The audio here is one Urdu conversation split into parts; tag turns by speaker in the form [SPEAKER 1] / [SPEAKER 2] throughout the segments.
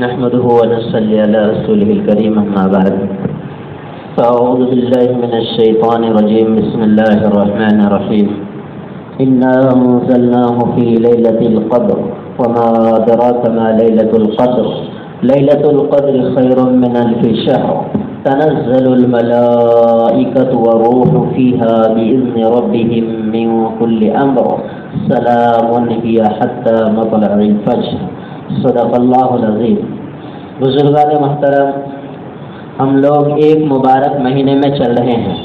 [SPEAKER 1] نحمده ونصلي على رسوله الكريم أما بعد فأعوذ بالله من الشيطان الرجيم بسم الله الرحمن الرحيم إنا أنزلناه في ليلة القدر وما أدراك ما ليلة القدر ليلة القدر خير من ألف شهر تنزل الملائكة والروح فيها بإذن ربهم من كل أمر سلام هي حتى مطلع الفجر صدق اللہ العظیم۔ بزرگان محترم، ہم لوگ ایک مبارک مہینے میں چل رہے ہیں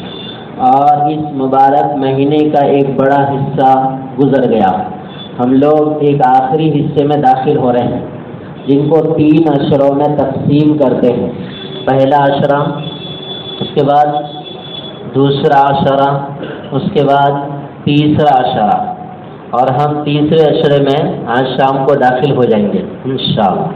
[SPEAKER 1] اور اس مبارک مہینے کا ایک بڑا حصہ گزر گیا۔ ہم لوگ ایک آخری حصے میں داخل ہو رہے ہیں جن کو 3 عشروں میں تقسیم کرتے ہیں۔ پہلا عشرہ، اس کے بعد دوسرا عشرہ، اس کے بعد تیسرا عشرہ، اور ہم تیسرے عشرے میں آج شام کو داخل ہو جائیں گے انشاءاللہ۔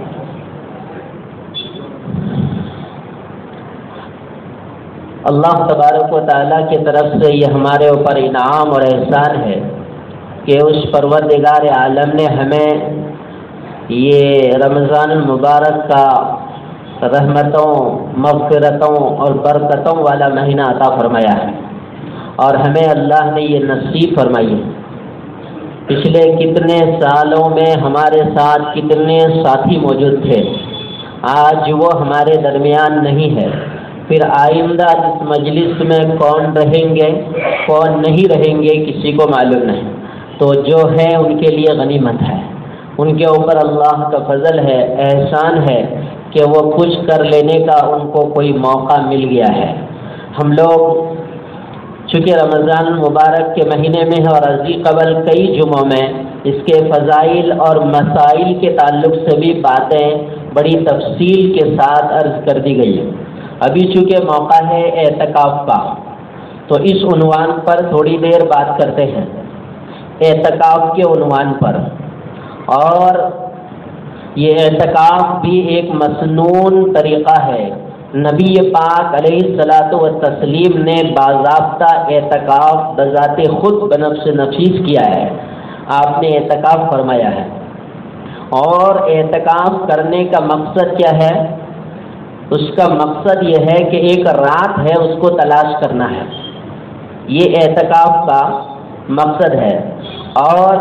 [SPEAKER 1] اللہ تبارک و تعالیٰ کی طرف سے یہ ہمارے اوپر انعام اور احسان ہے کہ اس پروردگار عالم نے ہمیں یہ رمضان المبارک کا رحمتوں، مغفرتوں اور برکتوں والا مہینہ عطا فرمایا ہے، اور ہمیں اللہ نے یہ نصیب فرمائی ہے۔ پچھلے کتنے سالوں میں ہمارے ساتھ کتنے ساتھی موجود تھے، آج وہ ہمارے درمیان نہیں ہے، پھر آئندہ اس مجلس میں کون رہیں گے کون نہیں رہیں گے کسی کو معلوم نہیں، تو جو ہے ان کے لیے غنیمت ہے، ان کے اوپر اللہ کا فضل ہے، احسان ہے کہ وہ کچھ کر لینے کا ان کو کوئی موقع مل گیا ہے۔ ہم لوگ چونکہ رمضان المبارک کے مہینے میں ہے اور ازی قبل کئی جمعوں میں اس کے فضائل اور مسائل کے تعلق سے بھی باتیں بڑی تفصیل کے ساتھ عرض کر دی گئی ہیں۔ ابھی چونکہ موقع ہے اعتکاف کا، تو اس عنوان پر تھوڑی دیر بات کرتے ہیں، اعتکاف کے عنوان پر۔ اور یہ اعتکاف بھی ایک مسنون طریقہ ہے۔ نبی پاک علیہ الصلاۃ والتسلیم نے باضابطہ اعتکاف بذات خود بنفس نفیس کیا ہے، آپ نے اعتکاف فرمایا ہے۔ اور اعتکاف کرنے کا مقصد کیا ہے؟ اس کا مقصد یہ ہے کہ ایک رات ہے اس کو تلاش کرنا ہے، یہ اعتکاف کا مقصد ہے۔ اور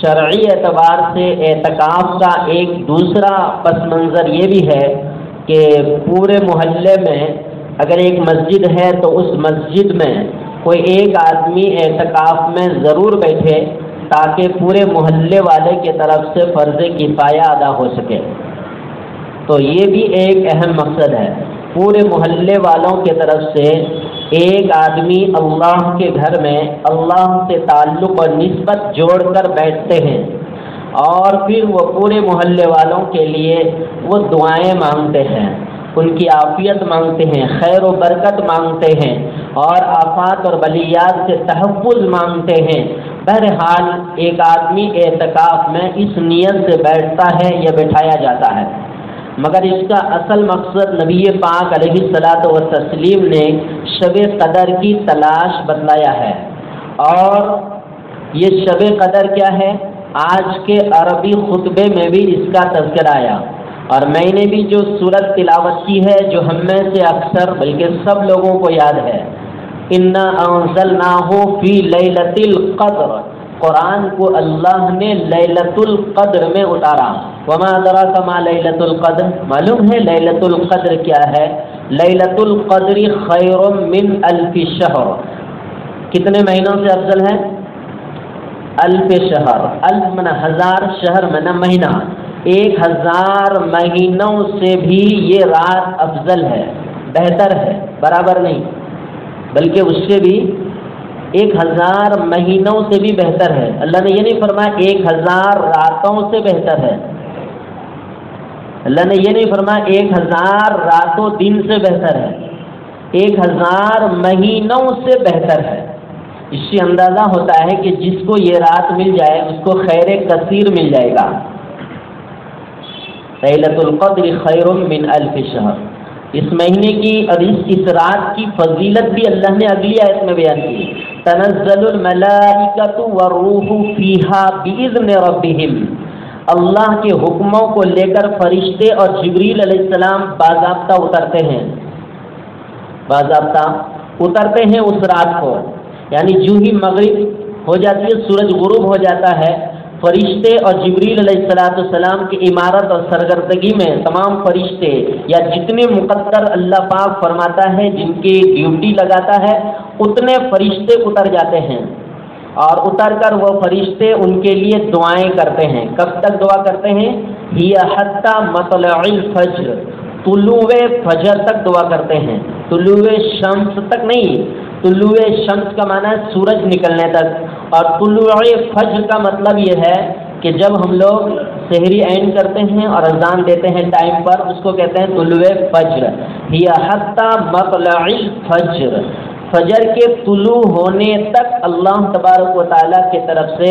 [SPEAKER 1] شرعی اعتبار سے اعتکاف کا ایک دوسرا پس منظر یہ بھی ہے کہ پورے محلے میں اگر ایک مسجد ہے تو اس مسجد میں کوئی ایک آدمی اعتکاف میں ضرور بیٹھے تاکہ پورے محلے والے کی طرف سے فرض کفایہ ادا ہو سکے۔ تو یہ بھی ایک اہم مقصد ہے، پورے محلے والوں کی طرف سے ایک آدمی اللہ کے گھر میں اللہ سے تعلق اور نسبت جوڑ کر بیٹھتے ہیں، اور پھر وہ پورے محلے والوں کے لیے وہ دعائیں مانگتے ہیں، ان کی عافیت مانگتے ہیں، خیر و برکت مانگتے ہیں، اور آفات اور بلیات سے تحفظ مانگتے ہیں۔ بہرحال ایک آدمی اعتکاف میں اس نیت سے بیٹھتا ہے یا بٹھایا جاتا ہے، مگر اس کا اصل مقصد نبی پاک علیہ الصلاۃ والتسلیم نے شب قدر کی تلاش بتلایا ہے۔ اور یہ شب قدر کیا ہے؟ آج کے عربی خطبے میں بھی اس کا تذکرہ آیا، اور میں نے بھی جو سورت تلاوت کی ہے جو ہم میں سے اکثر بلکہ سب لوگوں کو یاد ہے، انا انزلناہ فی لیلۃ القدر، قرآن کو اللہ نے لیلۃ القدر میں اتارا۔ وما ادراک ما لیلۃ القدر، معلوم ہے لیلۃ القدر کیا ہے؟ لیلۃ القدر خیر من الف شہر، کتنے مہینوں سے افضل ہے؟ الف شہر، الف من ہزار، شہر من مہینہ، 1000 مہینوں سے بھی یہ رات افضل ہے، بہتر ہے، برابر نہیں بلکہ اس سے بھی 1000 مہینوں سے بھی بہتر ہے۔ اللہ نے یہ نہیں فرمایا 1000 راتوں سے بہتر ہے، اللہ نے یہ نہیں فرمایا 1000 راتوں دن سے بہتر ہے، 1000 مہینوں سے بہتر ہے۔ اس سے اندازہ ہوتا ہے کہ جس کو یہ رات مل جائے اس کو خیر کثیر مل جائے گا۔ لیلۃ القدر خیر من الف شہر، اس مہینے کی اور اس رات کی فضیلت بھی اللہ نے اگلی آیت میں بیان کی، تنزل الملائکۃ والروح فیہا باذن ربہم، اللہ کے حکموں کو لے کر فرشتے اور جبریل علیہ السلام باضابطہ اترتے ہیں، باضابطہ اترتے ہیں اس رات کو، یعنی جو ہی مغرب ہو جاتی ہے، سورج غروب ہو جاتا ہے، فرشتے اور جبریل علیہ السلام کی عمارت اور سرگردگی میں تمام فرشتے یا جتنے مقدر اللہ پاک فرماتا ہے جن کی ڈیوٹی لگاتا ہے اتنے فرشتے اتر جاتے ہیں، اور اتر کر وہ فرشتے ان کے لیے دعائیں کرتے ہیں۔ کب تک دعا کرتے ہیں؟ ہی حتی مطلع الفجر، طلوع فجر تک دعا کرتے ہیں، طلوع شمس تک نہیں، طلوع شمس کا معنی ہے سورج نکلنے تک، اور طلوع فجر کا مطلب یہ ہے کہ جب ہم لوگ سحری اینڈ کرتے ہیں اور اذان دیتے ہیں ٹائم پر، اس کو کہتے ہیں طلوع فجر۔ ہی حتی مطلع الفجر، فجر کے طلوع ہونے تک اللہ تبارک و تعالیٰ کی طرف سے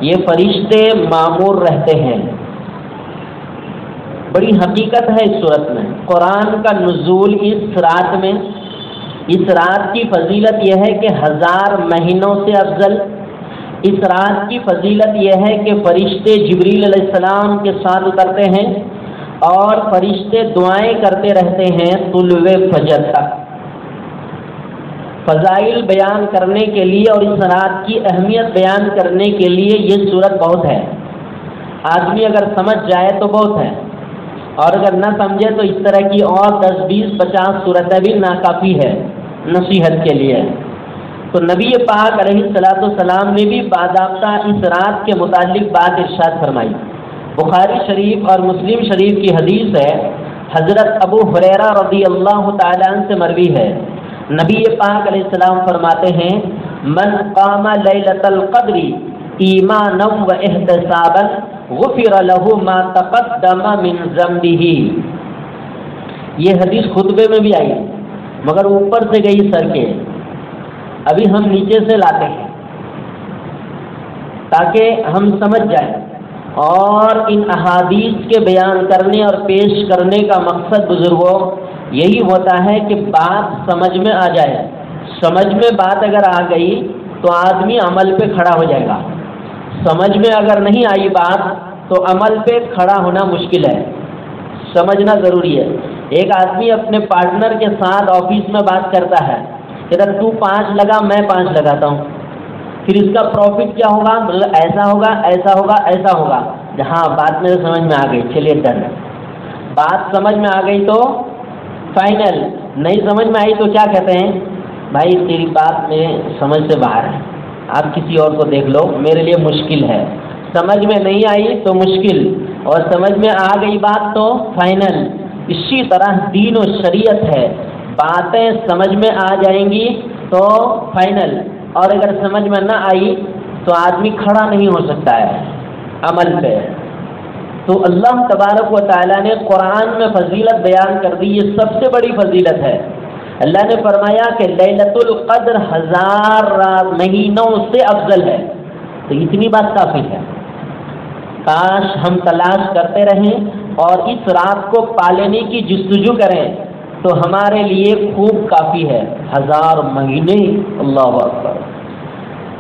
[SPEAKER 1] یہ فرشتے مامور رہتے ہیں۔ بڑی حقیقت ہے اس صورت میں، قرآن کا نزول اس رات میں، اس رات کی فضیلت یہ ہے کہ 1000 مہینوں سے افضل، اس رات کی فضیلت یہ ہے کہ فرشتے جبریل علیہ السلام کے ساتھ اترتے ہیں اور فرشتے دعائیں کرتے رہتے ہیں طلوع فجر تک۔ فضائل بیان کرنے کے لیے اور اس رات کی اہمیت بیان کرنے کے لیے یہ صورت بہت ہے، آدمی اگر سمجھ جائے تو بہت ہے، اور اگر نہ سمجھے تو اس طرح کی اور 10 20 50 صورتیں بھی ناکافی ہے نصیحت کے لیے۔ تو نبی پاک علیہ الصلوۃ والسلام نے بھی باضابطہ اس رات کے متعلق بات ارشاد فرمائی۔ بخاری شریف اور مسلم شریف کی حدیث ہے، حضرت ابو ہریرہ رضی اللہ تعالیٰ عنہ سے مروی ہے، نبی پاک علیہ السلام فرماتے ہیں من قام لیلۃ القدر ایمانا و احتسابا غفر له ما تقدم من ذنبه۔ یہ حدیث خطبے میں بھی آئی مگر اوپر سے گئی سر کے، ابھی ہم نیچے سے لاتے ہیں تاکہ ہم سمجھ جائیں، اور ان احادیث کے بیان کرنے اور پیش کرنے کا مقصد بزرگوں یہی ہوتا ہے کہ بات سمجھ میں آ جائے۔ سمجھ میں بات اگر آ گئی تو آدمی عمل پہ کھڑا ہو جائے گا، سمجھ میں اگر نہیں آئی بات تو عمل پہ کھڑا ہونا مشکل ہے، سمجھنا ضروری ہے۔ ایک آدمی اپنے پارٹنر کے ساتھ آفس میں بات کرتا ہے، ادھر تو 5 لگا میں 5 لگاتا ہوں، پھر اس کا پروفٹ کیا ہوگا، مطلب ایسا ہوگا ایسا ہوگا ایسا ہوگا، ہاں بات میرے سمجھ میں آ گئی، چلیے ڈن۔ بات سمجھ میں آ گئی تو فائنل، نہیں سمجھ میں آئی تو کیا کہتے ہیں، بھائی تیری بات میں سمجھ سے باہر ہے، آپ کسی اور کو دیکھ لو، میرے لیے مشکل ہے۔ سمجھ میں نہیں آئی تو مشکل، اور سمجھ میں آ گئی بات تو فائنل۔ اسی طرح دین و شریعت ہے، باتیں سمجھ میں آ جائیں گی تو فائنل، اور اگر سمجھ میں نہ آئی تو آدمی کھڑا نہیں ہو سکتا ہے عمل پہ۔ تو اللہ تبارک و تعالیٰ نے قرآن میں فضیلت بیان کر دی، یہ سب سے بڑی فضیلت ہے۔ اللہ نے فرمایا کہ لیلۃ القدر 1000 مہینوں سے افضل ہے، تو اتنی بات کافی ہے۔ کاش ہم تلاش کرتے رہیں اور اس رات کو پالینے کی جستجو کریں تو ہمارے لیے خوب کافی ہے، 1000 مہینے، اللہ اکبر۔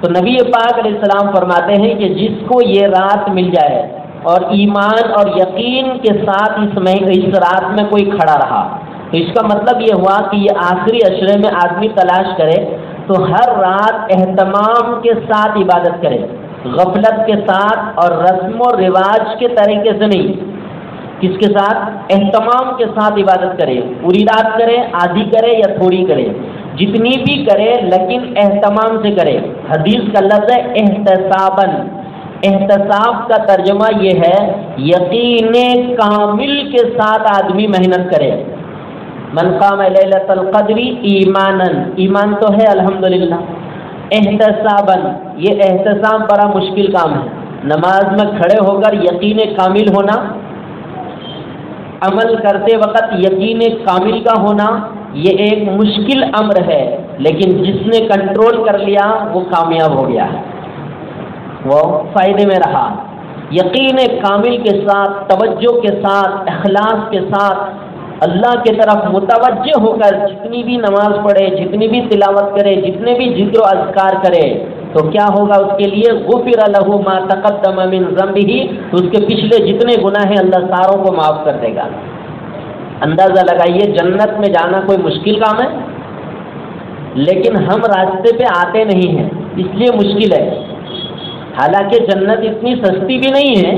[SPEAKER 1] تو نبی پاک علیہ السلام فرماتے ہیں کہ جس کو یہ رات مل جائے اور ایمان اور یقین کے ساتھ اس رات میں کوئی کھڑا رہا، تو اس کا مطلب یہ ہوا کہ یہ آخری عشرے میں آدمی تلاش کرے تو ہر رات اہتمام کے ساتھ عبادت کرے، غفلت کے ساتھ اور رسم و رواج کے طریقے سے نہیں، کس کے ساتھ، اہتمام کے ساتھ عبادت کرے، پوری رات کرے، آدھی کرے یا تھوڑی کرے، جتنی بھی کرے لیکن اہتمام سے کرے۔ حدیث کا لفظ ہے احتساباً، احتساب کا ترجمہ یہ ہے یقین کامل کے ساتھ آدمی محنت کرے۔ من قام لیلۃ القدر ایماناً، ایمان تو ہے الحمدللہ، احتساباً، یہ احتساب بڑا مشکل کام ہے، نماز میں کھڑے ہو کر یقین کامل ہونا، عمل کرتے وقت یقین کامل کا ہونا، یہ ایک مشکل امر ہے، لیکن جس نے کنٹرول کر لیا وہ کامیاب ہو گیا ہے، وہ فائدے میں رہا۔ یقین کامل کے ساتھ، توجہ کے ساتھ، اخلاص کے ساتھ اللہ کی طرف متوجہ ہو کر جتنی بھی نماز پڑھے، جتنی بھی تلاوت کرے، جتنے بھی ذکر و اذکار کرے، تو کیا ہوگا اس کے لیے؟ غفر لہ ما تقدم من ذنبہ، اس کے پچھلے جتنے گناہ ہیں اللہ ساروں کو معاف کر دے گا۔ اندازہ لگائیے، جنت میں جانا کوئی مشکل کام ہے؟ لیکن ہم راستے پہ آتے نہیں ہیں، اس لیے مشکل ہے۔ حالانکہ جنت اتنی سستی بھی نہیں ہے،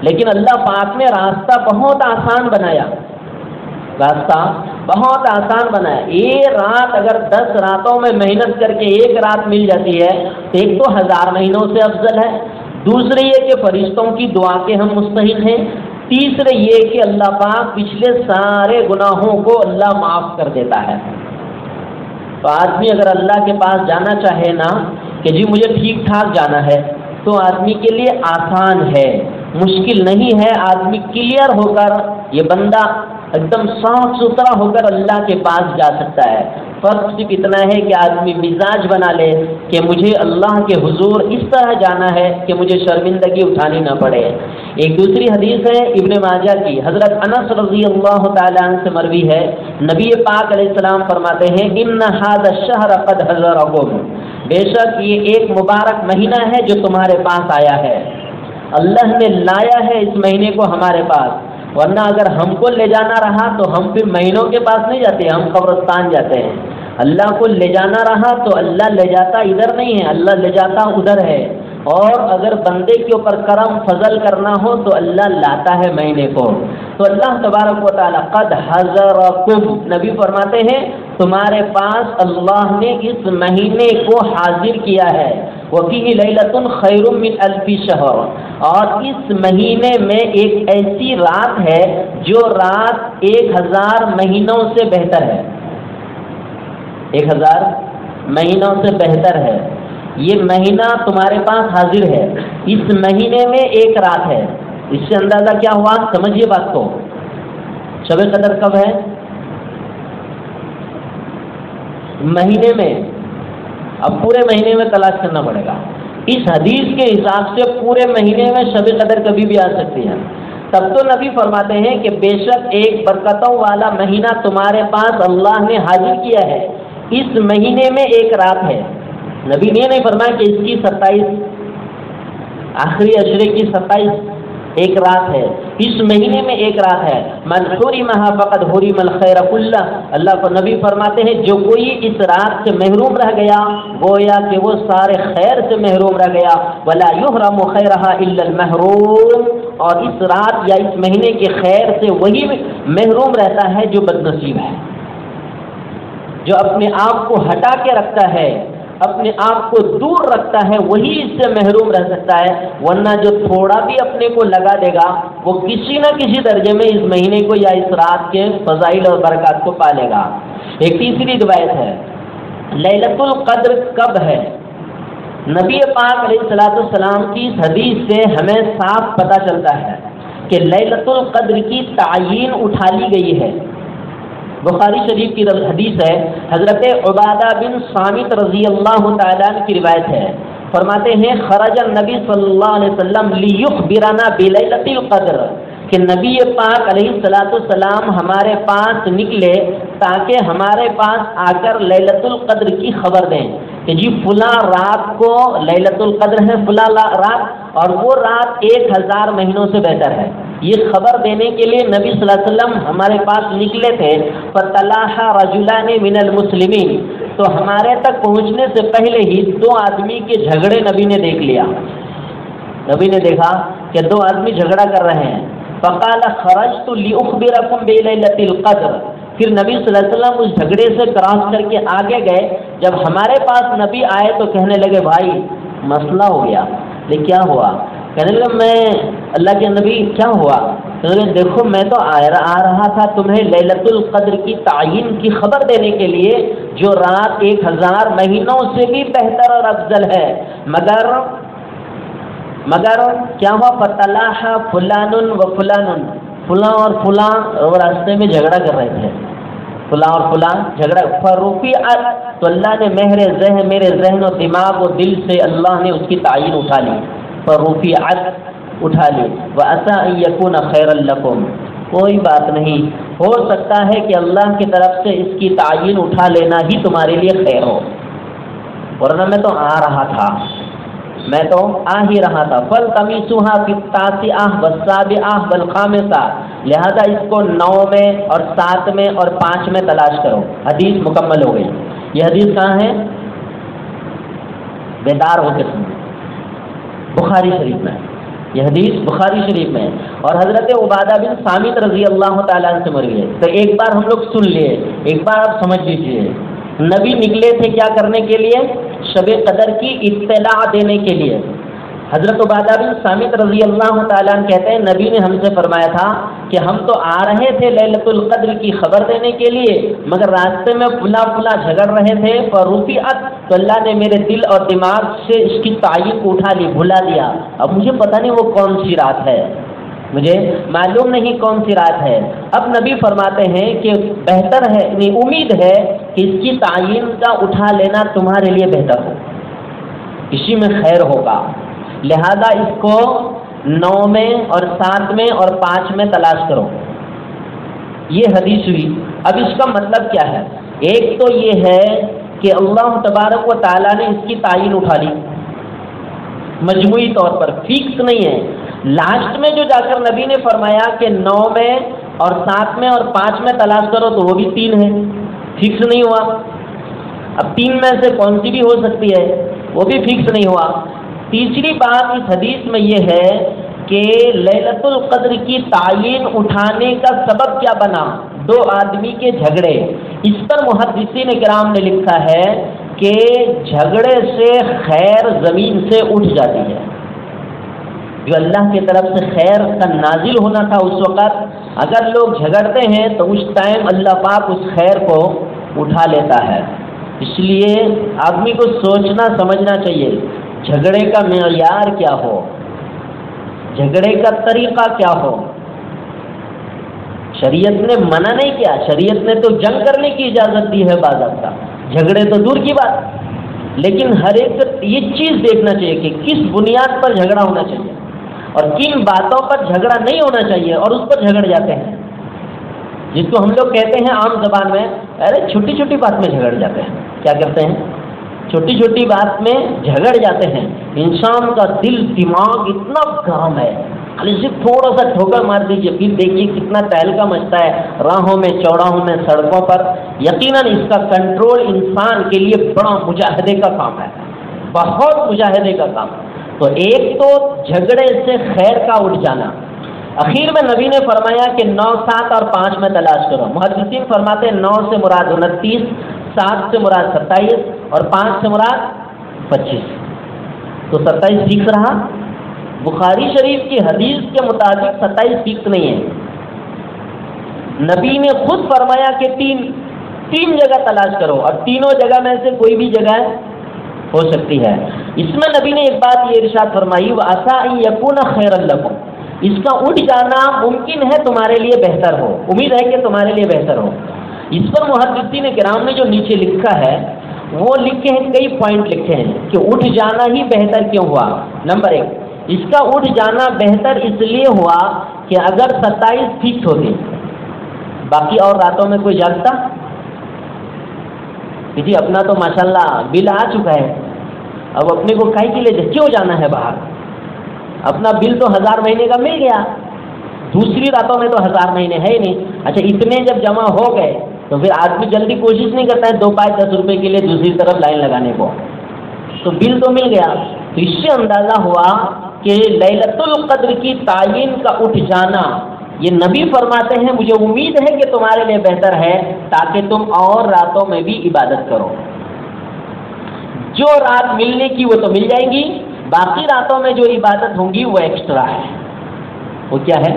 [SPEAKER 1] لیکن اللہ پاک نے راستہ بہت آسان بنایا، راستہ بہت آسان بنایا۔ ایک رات اگر 10 راتوں میں محنت کر کے ایک رات مل جاتی ہے تو ایک تو 1000 مہینوں سے افضل ہے، دوسرے یہ کہ فرشتوں کی دعا کے ہم مستحق ہیں، تیسرے یہ کہ اللہ پاک پچھلے سارے گناہوں کو اللہ معاف کر دیتا ہے۔ تو آدمی اگر اللہ کے پاس جانا چاہے نا کہ جی مجھے ٹھیک ٹھاک جانا ہے، تو آدمی کے لیے آسان ہے، مشکل نہیں ہے۔ آدمی کلیئر ہو کر، یہ بندہ ایک دم صاف ستھرا ہو کر اللہ کے پاس جا سکتا ہے۔ فرق صرف اتنا ہے کہ آدمی مزاج بنا لے کہ مجھے اللہ کے حضور اس طرح جانا ہے کہ مجھے شرمندگی اٹھانی نہ پڑے۔ ایک دوسری حدیث ہے ابن ماجہ کی، حضرت انس رضی اللہ تعالیٰ عنہ سے مروی ہے، نبی پاک علیہ السلام فرماتے ہیں ان ھذا الشہر قد حضرکم، بے شک یہ ایک مبارک مہینہ ہے جو تمہارے پاس آیا ہے، اللہ نے لایا ہے اس مہینے کو ہمارے پاس، ورنہ اگر ہم کو لے جانا رہا تو ہم پھر مہینوں کے پاس نہیں جاتے، ہم قبرستان جاتے ہیں۔ اللہ کو لے جانا رہا تو اللہ لے جاتا ادھر نہیں ہے، اللہ لے جاتا ادھر ہے، اور اگر بندے کے اوپر کرم فضل کرنا ہو تو اللہ لاتا ہے مہینے کو۔ تو اللہ تبارک و تعالیٰ قد حضرکم، نبی فرماتے ہیں تمہارے پاس اللہ نے اس مہینے کو حاضر کیا ہے، وفیہ لیلۃ خیر من الف شہر، اور اس مہینے میں ایک ایسی رات ہے جو رات 1000 مہینوں سے بہتر ہے، 1000 مہینوں سے بہتر ہے۔ یہ مہینہ تمہارے پاس حاضر ہے، اس مہینے میں ایک رات ہے۔ اس سے اندازہ کیا ہوا؟ سمجھیے بات کو، شب قدر کب ہے؟ مہینے میں، اب پورے مہینے میں تلاش کرنا پڑے گا۔ اس حدیث کے حساب سے پورے مہینے میں شب قدر کبھی بھی آ سکتی ہے۔ تب تو نبی فرماتے ہیں کہ بے شک ایک برکتوں والا مہینہ تمہارے پاس اللہ نے حاضر کیا ہے، اس مہینے میں ایک رات ہے۔ نبی نے نہیں فرمایا کہ اس کی 27 آخری عشرے کی 27 ایک رات ہے، اس مہینے میں ایک رات ہے۔ من حرمھا فقد حرم الخیر کلہ، اللہ کو نبی فرماتے ہیں جو کوئی اس رات سے محروم رہ گیا گویا کہ وہ سارے خیر سے محروم رہ گیا۔ ولا یحرم خیرھا الا المحروم، اور اس رات یا اس مہینے کے خیر سے وہی محروم رہتا ہے جو بد نصیب ہے، جو اپنے آپ کو ہٹا کے رکھتا ہے، اپنے آپ کو دور رکھتا ہے، وہی اس سے محروم رہ سکتا ہے، ورنہ جو تھوڑا بھی اپنے کو لگا دے گا وہ کسی نہ کسی درجے میں اس مہینے کو یا اس رات کے فضائل اور برکات کو پالے گا۔ ایک تیسری روایت ہے لیلۃ القدر کب ہے؟ نبی پاک علیہ الصلوۃ والسلام کی اس حدیث سے ہمیں صاف پتہ چلتا ہے کہ لیلۃ القدر کی تعیین اٹھا لی گئی ہے۔ بخاری شریف کی حدیث ہے، حضرت عبادہ بن صامت رضی اللہ تعالیٰ عنہ کی روایت ہے، فرماتے ہیں خرج النبی صلی اللہ علیہ وسلم لیخبرنا بلیلۃ القدر، کہ نبی پاک علیہ الصلوۃ والسلام ہمارے پاس نکلے تاکہ ہمارے پاس آ کر لیلۃ القدر کی خبر دیں کہ جی فلاں رات کو لیلۃ القدر ہے، فلاں رات، اور وہ رات 1000 مہینوں سے بہتر ہے۔ یہ خبر دینے کے لیے نبی صلی اللہ علیہ وسلم ہمارے پاس نکلے تھے۔ فَتَلَاحَ رَجُلَانِ مِنَ الْمُسْلِمِينَ، تو ہمارے تک پہنچنے سے پہلے ہی 2 آدمی کے جھگڑے نبی نے دیکھ لیا۔ نبی نے دیکھا کہ 2 آدمی جھگڑا کر رہے ہیں۔ فَقَالَ خَرَجْتُ لِأُخْبِرَكُمْ بِلَيْلَةِ الْقَدْرِ، پھر نبی صلی اللہ علیہ وسلم اس جھگڑے سے کراس کر کے آگے گئے۔ جب ہمارے پاس نبی آئے تو کہنے لگے بھائی مسئلہ ہو گیا۔ لیکن کیا ہوا؟ کہنے لگے میں اللہ کے نبی کیا ہوا؟ کہنے لگے دیکھو میں تو آ رہا تھا تمہیں لیلۃ القدر کی تعیین کی خبر دینے کے لیے جو رات 1000 مہینوں سے بھی بہتر اور افضل ہے، مگر کیا ہوا؟ فتلاح فلان و فلان، فلاں اور فلاں راستے میں جھگڑا کر رہے تھے، فلاں اور فلاں جھگڑا، فرفعت، تو اللہ نے میرے ذہن و دماغ و دل سے اللہ نے اس کی تعیین اٹھا لی، فرفعت اٹھا لی، وعسى ان يكون خيرا لكم، کوئی بات نہیں، ہو سکتا ہے کہ اللہ کی طرف سے اس کی تعیین اٹھا لینا ہی تمہارے لیے خیر ہو، ورنہ میں تو آ رہا تھا، میں تو آ ہی رہا تھا۔ فَالْتَمِسُوهَا فِي التَّاسِعَةِ وَالسَّابِعَةِ وَالْخَامِسَةِ، لہذا اس کو 9 میں اور 7 میں اور 5 میں تلاش کرو۔ حدیث مکمل ہو گئی۔ یہ حدیث کہاں ہے؟ بیدار ہو کے سنو، بخاری شریف میں، یہ حدیث بخاری شریف میں ہے، اور حضرت عبادہ بن صامت رضی اللہ تعالیٰ عنہ سے مروی ہے۔ تو ایک بار ہم لوگ سن لیے، ایک بار آپ سمجھ لیجیے۔ نبی نکلے تھے کیا کرنے کے لیے؟ شب قدر کی اطلاع دینے کے لیے۔ حضرت عبادہ بن صامت رضی اللہ تعالیٰ عنہ کہتے ہیں نبی نے ہم سے فرمایا تھا کہ ہم تو آ رہے تھے لیلۃ القدر کی خبر دینے کے لیے، مگر راستے میں پھلا پھلا جھگڑ رہے تھے، فرفعت، تو اللہ نے میرے دل اور دماغ سے اس کی تعین کو اٹھا لی، بھلا دیا۔ اب مجھے پتہ نہیں وہ کون سی رات ہے، مجھے معلوم نہیں کون سی رات ہے۔ اب نبی فرماتے ہیں کہ بہتر ہے، امید ہے کہ اس کی تعین کا اٹھا لینا تمہارے لیے بہتر ہو، اسی میں خیر ہوگا، لہذا اس کو 9 میں اور 7 میں اور 5 میں تلاش کرو۔ یہ حدیث ہوئی۔ اب اس کا مطلب کیا ہے؟ ایک تو یہ ہے کہ اللہ تبارک و تعالیٰ نے اس کی تعین اٹھا لی مجموعی طور پر، فکس نہیں ہے۔ لاسٹ میں جو جا کر نبی نے فرمایا کہ 9 میں اور 7 میں اور 5 میں تلاش کرو، تو وہ بھی 3 ہے، فکس نہیں ہوا۔ اب 3 میں سے کون سی بھی ہو سکتی ہے، وہ بھی فکس نہیں ہوا۔ تیسری بات اس حدیث میں یہ ہے کہ لیلۃ القدر کی تعین اٹھانے کا سبب کیا بنا؟ 2 آدمی کے جھگڑے۔ اس پر محدثین کرام نے لکھا ہے کہ جھگڑے سے خیر زمین سے اٹھ جاتی ہے، جو اللہ کی طرف سے خیر کا نازل ہونا تھا اس وقت، اگر لوگ جھگڑتے ہیں تو اس ٹائم اللہ پاک اس خیر کو اٹھا لیتا ہے۔ اس لیے آدمی کو سوچنا سمجھنا چاہیے جھگڑے کا معیار کیا ہو، جھگڑے کا طریقہ کیا ہو۔ شریعت نے منع نہیں کیا، شریعت نے تو جنگ کرنے کی اجازت دی ہے باضابطہ، جھگڑے تو دور کی بات، لیکن ہر ایک یہ چیز دیکھنا چاہیے کہ کس بنیاد پر جھگڑا ہونا چاہیے اور کن باتوں پر جھگڑا نہیں ہونا چاہیے، اور اس پر جھگڑ جاتے ہیں، جس کو ہم لوگ کہتے ہیں عام زبان میں، ارے چھوٹی چھوٹی بات میں جھگڑ جاتے ہیں۔ کیا کرتے ہیں؟ چھوٹی چھوٹی بات میں جھگڑ جاتے ہیں۔ انسان کا دل دماغ اتنا گرم ہے، خالی صرف تھوڑا سا ٹھوکر مار دیجیے، پھر دیکھیے کتنا تہلکا مچتا ہے راہوں میں، چوراہوں میں، سڑکوں پر۔ یقیناً اس کا کنٹرول انسان کے لیے بڑا مجاہدے کا کام ہے، بہت مجاہدے کا کام۔ تو ایک تو جھگڑے سے خیر کا اٹھ جانا۔ اخیر میں نبی نے فرمایا کہ 9، 7 اور 5 میں تلاش کرو۔ محدثین فرماتے ہیں 9 سے مراد 29، 7 سے مراد 27 اور 5 سے مراد 25۔ تو 27 فکس رہا؟ بخاری شریف کی حدیث کے مطابق 27 فکس نہیں ہے۔ نبی نے خود فرمایا کہ تین جگہ تلاش کرو، اور تینوں جگہ میں سے کوئی بھی جگہ ہو سکتی ہے۔ اس میں نبی نے ایک بات یہ ارشاد فرمائی، وَعَسَىٰ أَن يَكُونَ خَيْرًا لَكُمْ، اس کا اٹھ جانا ممکن ہے تمہارے لیے بہتر ہو، امید ہے کہ تمہارے لیے بہتر ہو۔ اس پر محدثین کرام نے جو نیچے لکھا ہے وہ لکھے ہیں، کئی پوائنٹ لکھے ہیں کہ اٹھ جانا ہی بہتر کیوں ہوا۔ نمبر 1، اس کا اٹھ جانا بہتر اس لیے ہوا کہ اگر 27 فکس ہوتی، باقی اور راتوں میں کوئی جاگتا؟ جی اپنا تو ماشاءاللہ بل آ چکا ہے، اب اپنے کو کائی کے لیے کیوں جانا ہے باہر؟ اپنا بل تو 1000 مہینے کا مل گیا، دوسری راتوں میں تو 1000 مہینے ہے ہی نہیں۔ اچھا اتنے جب جمع ہو گئے تو پھر آدمی جلدی کوشش نہیں کرتا ہے 2 پائے 10 روپے کے لیے دوسری طرف لائن لگانے کو، تو بل تو مل گیا۔ تو اس سے اندازہ ہوا کہ لیلۃ القدر کی تعین کا اٹھ جانا، یہ نبی فرماتے ہیں مجھے امید ہے کہ تمہارے لیے بہتر ہے تاکہ تم اور راتوں میں بھی عبادت کرو۔ جو رات ملنے کی وہ تو مل جائیں گی، باقی راتوں میں جو عبادت ہوں گی وہ ایکسٹرا ہے۔ وہ کیا ہے؟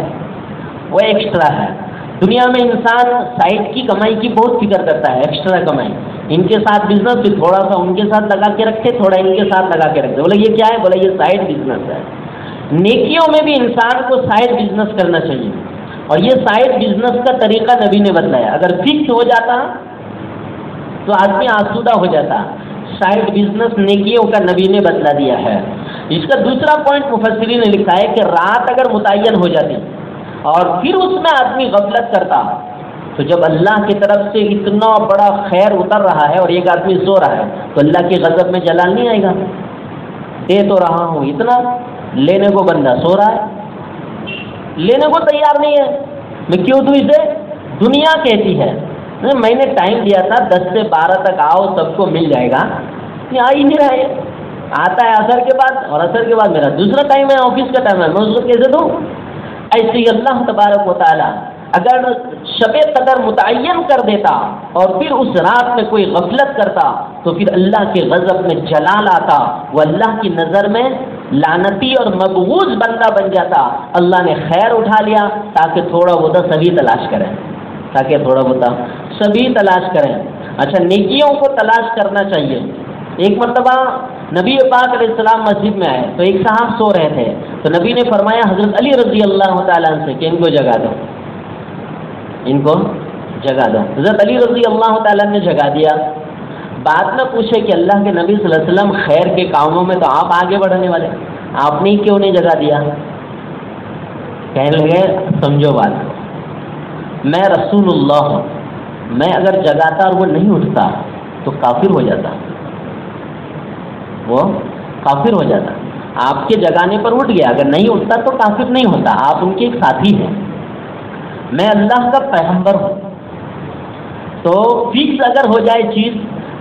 [SPEAKER 1] وہ ایکسٹرا ہے۔ دنیا میں انسان سائڈ کی کمائی کی بہت فکر کرتا ہے، ایکسٹرا کمائی، ان کے ساتھ بزنس، پھر تھوڑا سا ان کے ساتھ لگا کے رکھے، تھوڑا ان کے ساتھ لگا کے رکھے، بولے یہ کیا ہے؟ بولے یہ سائڈ بزنس ہے۔ نیکیوں میں بھی انسان کو سائڈ بزنس کرنا چاہیے، اور یہ سائڈ بزنس کا طریقہ نبی نے بتلایا۔ اگر فکس ہو جاتا تو آدمی آسودہ ہو جاتا، سائڈ بزنس نیکیوں کا نبی نے بتلا دیا ہے۔ اس کا دوسرا پوائنٹ مفسرین نے لکھا ہے کہ رات اگر متعین ہو جاتی اور پھر اس میں آدمی غفلت کرتا تو جب اللہ کی طرف سے اتنا بڑا خیر اتر رہا ہے اور ایک آدمی سو رہا ہے تو اللہ کی غضب میں جلال نہیں آئے گا؟ دے تو رہا ہوں اتنا، لینے کو بندہ سو رہا ہے، لینے کو تیار نہیں ہے، میں کیوں دوں اسے؟ دنیا کہتی ہے میں نے ٹائم دیا تھا 10 سے 12 تک آؤ سب کو مل جائے گا، یہ آ ہی نہیں رہا ہے، آتا ہے عصر کے بعد، اور عصر کے بعد میرا دوسرا ٹائم ہے، آفس کا ٹائم ہے، میں اس کو کیسے دوں؟ ایسے ہی اللہ تبارک و تعالیٰ اگر شب قدر متعین کر دیتا اور پھر اس رات میں کوئی غفلت کرتا تو پھر اللہ کے غضب میں جلال آتا، وہ اللہ کی نظر میں لعنتی اور مبغوض بندہ بن جاتا۔ اللہ نے خیر اٹھا لیا تاکہ تھوڑا بہت سبھی تلاش کریں، تاکہ تھوڑا بہت سبھی تلاش کریں۔ اچھا، نیکیوں کو تلاش کرنا چاہیے۔ ایک مرتبہ نبی پاک علیہ السلام مسجد میں آئے تو ایک صاحب سو رہے تھے، تو نبی نے فرمایا حضرت علی رضی اللہ تعالیٰ عنہ سے کہ ان کو جگا دو، ان کو جگا دو۔ حضرت علی رضی اللہ تعالیٰ نے جگا دیا۔ بعد میں پوچھے کہ اللہ کے نبی صلی اللہ علیہ وسلم خیر کے کاموں میں تو آپ آگے بڑھنے والے، آپ نے کیوں نہیں جگا دیا؟ کہنے لگے سمجھو بات، میں رسول اللہ ہوں، میں اگر جگاتا اور وہ نہیں اٹھتا تو کافر ہو جاتا، وہ کافر ہو جاتا۔ آپ کے جگانے پر اٹھ گیا، اگر نہیں اٹھتا تو کافر نہیں ہوتا، آپ ان کے ایک ساتھی ہیں۔ میں اللہ کا پیغمبر ہوں، تو فکس اگر ہو جائے چیز،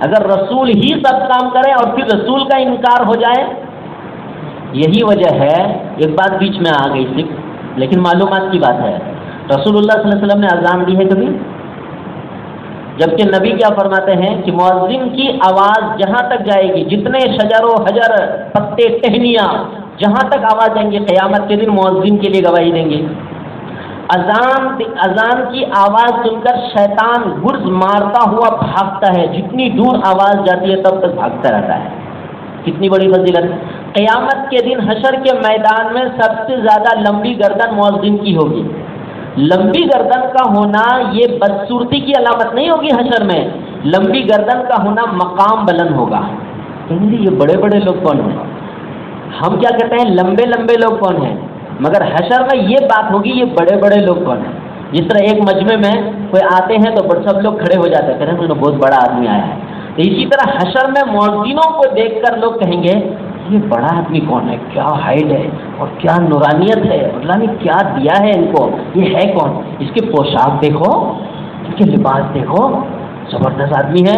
[SPEAKER 1] اگر رسول ہی سب کام کرے اور پھر رسول کا انکار ہو جائے، یہی وجہ ہے۔ ایک بات بیچ میں آ گئی صرف، لیکن معلومات کی بات ہے، رسول اللہ صلی اللہ علیہ وسلم نے اذان دی ہے کبھی؟ جبکہ نبی کیا فرماتے ہیں کہ مؤذن کی آواز جہاں تک جائے گی، جتنے شجر و حجر، پتے، ٹہنیاں، جہاں تک آواز جائیں گے قیامت کے دن مؤذن کے لیے گواہی دیں گے۔ اذان کی آواز سن کر شیطان گرز مارتا ہوا بھاگتا ہے، جتنی دور آواز جاتی ہے تب تک بھاگتا رہتا ہے۔ کتنی بڑی فضیلت! قیامت کے دن حشر کے میدان میں سب سے زیادہ لمبی گردن مؤذن کی ہوگی۔ لمبی گردن کا ہونا یہ بدصورتی کی علامت نہیں ہوگی، حشر میں لمبی گردن کا ہونا مقام بلند ہوگا۔ یہ بڑے بڑے لوگ کون ہیں؟ ہم کیا کہتے ہیں لمبے لمبے لوگ کون ہیں، مگر حشر میں یہ بات ہوگی یہ بڑے بڑے لوگ کون ہیں۔ جس طرح ایک مجمع میں کوئی آتے ہیں تو سب لوگ کھڑے ہو جاتے ہیں، کہتے ہیں بہت بڑا آدمی آیا ہے، تو اسی طرح حشر میں مؤذنوں کو دیکھ کر لوگ کہیں گے یہ بڑا آدمی کون ہے، کیا ہائٹ ہے اور کیا نورانیت ہے، اللہ نے کیا دیا ہے ان کو، یہ ہے کون، اس کے پوشاک دیکھو، اس کے لباس دیکھو، زبردست آدمی ہے۔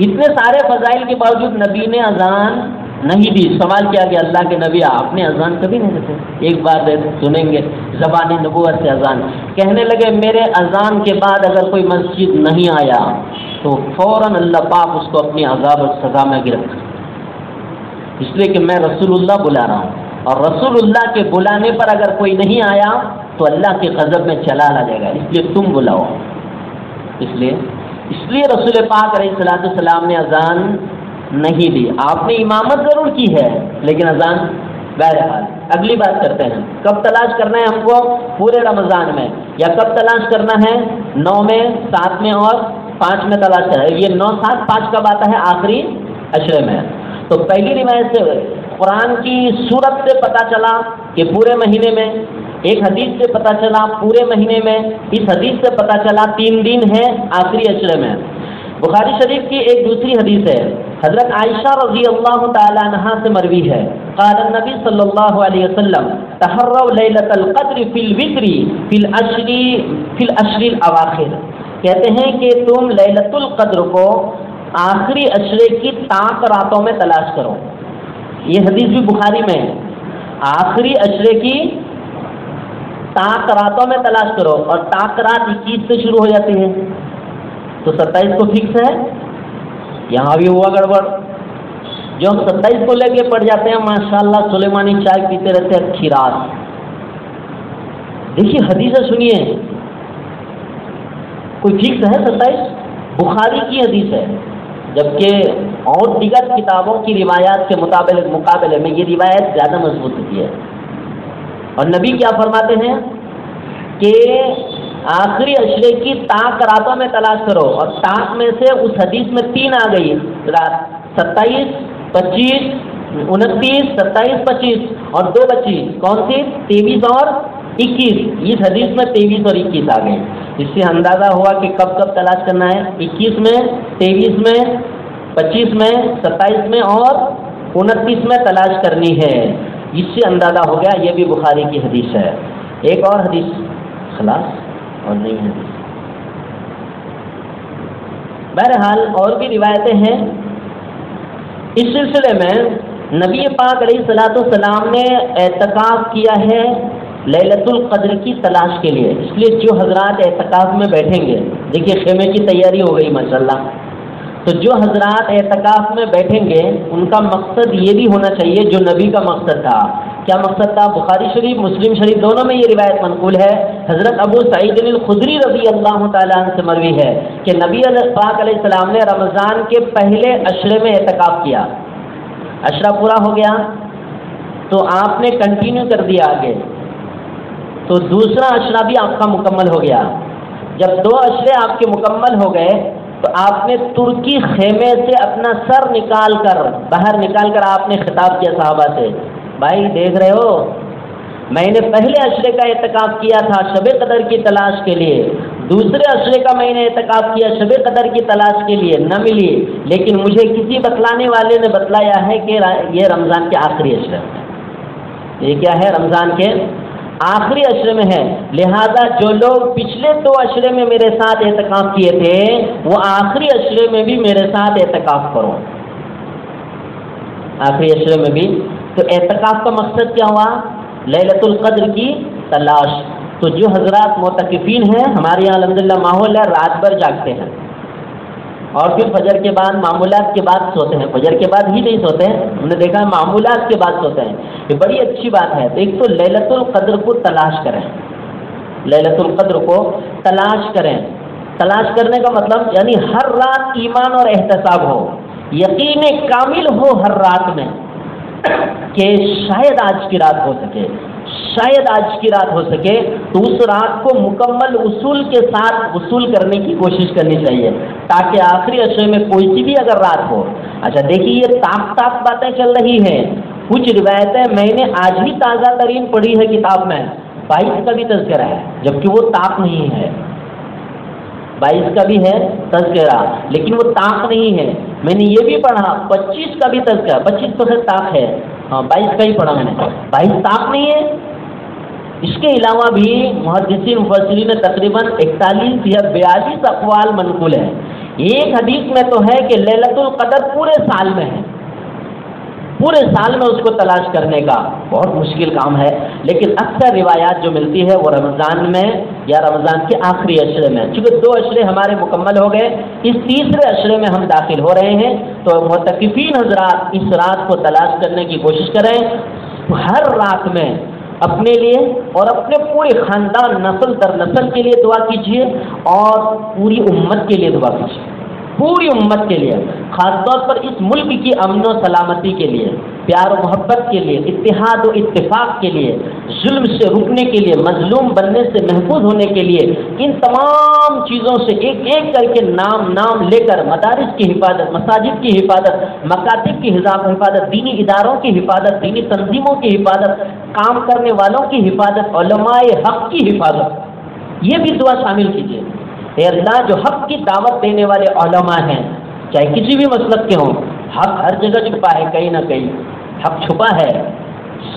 [SPEAKER 1] اتنے سارے فضائل کے باوجود نبی نے اذان نہیں دی۔ سوال کیا کہ اللہ کے نبی آپ نے اذان کبھی نہیں دیتے؟ ایک بار سنیں گے زبان نبوت سے اذان، کہنے لگے میرے اذان کے بعد اگر کوئی مسجد نہیں آیا تو فوراً اللہ پاک اس کو اپنی عذاب اور سزا میں گرفت، اس لیے کہ میں رسول اللہ بلا رہا ہوں، اور رسول اللہ کے بلانے پر اگر کوئی نہیں آیا تو اللہ کے غضب میں چلا آ جائے گا، اس لیے تم بلاؤ۔ اس لیے رسول پاک علیہ السلام نے اذان نہیں دی۔ آپ نے امامت ضرور کی ہے لیکن اذان بہرحال۔ اگلی بات کرتے ہیں، کب تلاش کرنا ہے ہم کو؟ پورے رمضان میں، یا کب تلاش کرنا ہے؟ 9 میں، 7 میں اور 5 میں تلاش کرنا ہے۔ یہ 9، 7، 5 کب آتا ہے؟ آخری عشرے میں۔ تو پہلی روایت سے قرآن کی سورت سے پتہ چلا کہ پورے مہینے میں، ایک حدیث سے پتہ چلا پورے مہینے میں، اس حدیث سے پتہ چلا 3 دن ہے آخری عشرے میں۔ بخاری شریف کی ایک دوسری حدیث ہے، حضرت عائشہ رضی اللہ تعالی عنہا سے مروی ہے، قال النبی صلی اللہ علیہ وسلم تحروا لیلۃ القدر فی الوتر فی العشر الاواخر، کہتے ہیں کہ تم لیلۃ القدر کو آخری عشرے کی طاق راتوں میں تلاش کرو۔ یہ حدیث بھی بخاری میں ہے، آخری عشرے کی طاق راتوں میں تلاش کرو، اور طاق رات 21 سے شروع ہو جاتی ہے، تو 27 کو فکس ہے۔ یہاں بھی ہوا گڑبڑ، جو ہم 27 کو لے کے پڑ جاتے ہیں ماشاءاللہ سلیمانی چائے پیتے رہتے ہیں اچھی رات۔ دیکھیے حدیثیں سنیے، کوئی فکس ہے 27؟ بخاری کی حدیث ہے، جبکہ اور دیگر کتابوں کی روایات کے مقابلے میں یہ روایت زیادہ مضبوط ہوتی ہے۔ اور نبی کیا فرماتے ہیں کہ آخری عشرے کی طاق راتوں میں تلاش کرو، اور طاق میں سے اس حدیث میں 3 آ گئی رات، 27، 25، 29، 27، 25 اور 2 بچی، کون سی؟ 23 اور 21۔ اس حدیث میں 23 اور 21 آ گئی۔ اس سے اندازہ ہوا کہ کب کب تلاش کرنا ہے، 21 میں، 23 میں، 25 میں، 27 میں اور 29 میں تلاش کرنی ہے۔ اس سے اندازہ ہو گیا یہ بھی بخاری کی حدیث ہے۔ ایک اور حدیث خلاص اور نہیں حدیث، بہرحال اور بھی روایتیں ہیں اس سلسلے میں۔ نبی پاک علیہ الصلوۃ والسلام نے اعتکاف کیا ہے لیلۃ القدر کی تلاش کے لیے، اس لیے جو حضرات اعتکاف میں بیٹھیں گے، دیکھیے خیمے کی تیاری ہو گئی ماشاءاللہ، تو جو حضرات اعتکاف میں بیٹھیں گے ان کا مقصد یہ بھی ہونا چاہیے جو نبی کا مقصد تھا۔ کیا مقصد تھا؟ بخاری شریف مسلم شریف دونوں میں یہ روایت منقول ہے، حضرت ابو سعید الخدری رضی اللہ تعالیٰ عنہ سے مروی ہے کہ نبی پاک علیہ السلام نے رمضان کے پہلے عشرے میں اعتکاف کیا، عشرہ پورا ہو گیا تو آپ نے کنٹینیو کر دیا آگے، تو دوسرا عشرہ بھی آپ کا مکمل ہو گیا۔ جب 2 عشرے آپ کے مکمل ہو گئے تو آپ نے ترکی خیمے سے اپنا سر نکال کر باہر نکال کر آپ نے خطاب کیا صحابہ سے، بھائی دیکھ رہے ہو میں نے پہلے عشرے کا اعتکاف کیا تھا شب قدر کی تلاش کے لیے، دوسرے عشرے کا میں نے اعتکاف کیا شب قدر کی تلاش کے لیے، نہ ملی، لیکن مجھے کسی بتلانے والے نے بتلایا ہے کہ یہ رمضان کے آخری عشرے میں، یہ کیا ہے؟ رمضان کے آخری عشرے میں ہے، لہذا جو لوگ پچھلے 2 عشرے میں میرے ساتھ اعتکاف کیے تھے وہ آخری عشرے میں بھی میرے ساتھ اعتکاف کرو، آخری عشرے میں بھی۔ تو اعتکاف کا مقصد کیا ہوا؟ لیلۃ القدر کی تلاش۔ تو جو حضرات معتکفین ہیں، ہمارے یہاں الحمدللہ ماحول ہے رات بھر جاگتے ہیں اور پھر فجر کے بعد معمولات کے بعد سوتے ہیں، فجر کے بعد ہی نہیں سوتے ہیں، ہم نے دیکھا ہے معمولات کے بعد سوتے ہیں، یہ بڑی اچھی بات ہے۔ تو ایک تو لیلۃ القدر کو تلاش کریں، لیلۃ القدر کو تلاش کریں، تلاش کرنے کا مطلب یعنی ہر رات ایمان اور احتساب ہو، یقین کامل ہو ہر رات میں کہ شاید آج کی رات ہو سکے، شاید آج کی رات ہو سکے، تو اس رات کو مکمل اصول کے ساتھ وصول کرنے کی کوشش کرنی چاہیے تاکہ آخری عشرے میں کوئی سی بھی اگر رات ہو۔ اچھا دیکھیے یہ تاک باتیں چل رہی ہیں، کچھ روایتیں میں نے آج ہی تازہ ترین پڑھی ہے کتاب میں، 22 کا بھی تذکرہ ہے جبکہ وہ تاک نہیں ہے، 22 کا بھی ہے تذکرہ لیکن وہ تاک نہیں ہے۔ میں نے یہ بھی پڑھا 25 کا بھی تذکرہ، 25 تو خیر تاک ہے، ہاں 22 کا ہی پڑھا میں نے، 22 تاک نہیں ہے۔ اس کے علاوہ بھی محدثین مفسرین نے تقریباً 41 یا 42 اقوال منقول ہیں۔ ایک حدیث میں تو ہے کہ لیلۃ القدر پورے سال میں ہے، پورے سال میں اس کو تلاش کرنے کا بہت مشکل کام ہے، لیکن اکثر روایات جو ملتی ہے وہ رمضان میں یا رمضان کے آخری عشرے میں، چونکہ 2 عشرے ہمارے مکمل ہو گئے، اس تیسرے عشرے میں ہم داخل ہو رہے ہیں، تو معتکفین حضرات اس رات کو تلاش کرنے کی کوشش کریں، ہر رات میں اپنے لیے اور اپنے پورے خاندان نسل در نسل کے لیے دعا کیجیے اور پوری امت کے لیے دعا کیجیے، پوری امت کے لیے، خاص طور پر اس ملک کی امن و سلامتی کے لیے، پیار و محبت کے لیے، اتحاد و اتفاق کے لیے، ظلم سے رکنے کے لیے، مظلوم بننے سے محفوظ ہونے کے لیے، ان تمام چیزوں سے ایک ایک کر کے نام لے کر مدارس کی حفاظت، مساجد کی حفاظت، مکاتب کی حفاظت، دینی اداروں کی حفاظت، دینی تنظیموں کی حفاظت، کام کرنے والوں کی حفاظت، علماء حق کی حفاظت، یہ بھی دعا شامل کیجیے۔ اے اللہ جو حق کی دعوت دینے والے علماء ہیں چاہے کسی بھی مسلک کے ہوں، حق ہر جگہ چھپا ہے، کہیں نہ کہیں حق چھپا ہے،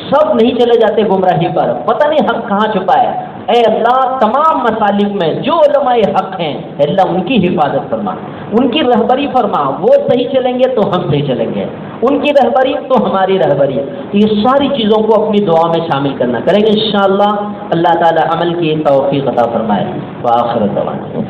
[SPEAKER 1] سب نہیں چلے جاتے گمراہی پر، پتہ نہیں حق کہاں چھپا ہے۔ اے اللہ تمام مسالک میں جو علماء حق ہیں اے اللہ ان کی حفاظت فرما، ان کی رہبری فرما، وہ صحیح چلیں گے تو ہم صحیح چلیں گے، ان کی رہبری تو ہماری رہبری، یہ ساری چیزوں کو اپنی دعا میں شامل کرنا کریں گے انشاءاللہ۔ اللہ تعالی عمل کی توفیق عطا فرمائے۔ وآخر دعوانا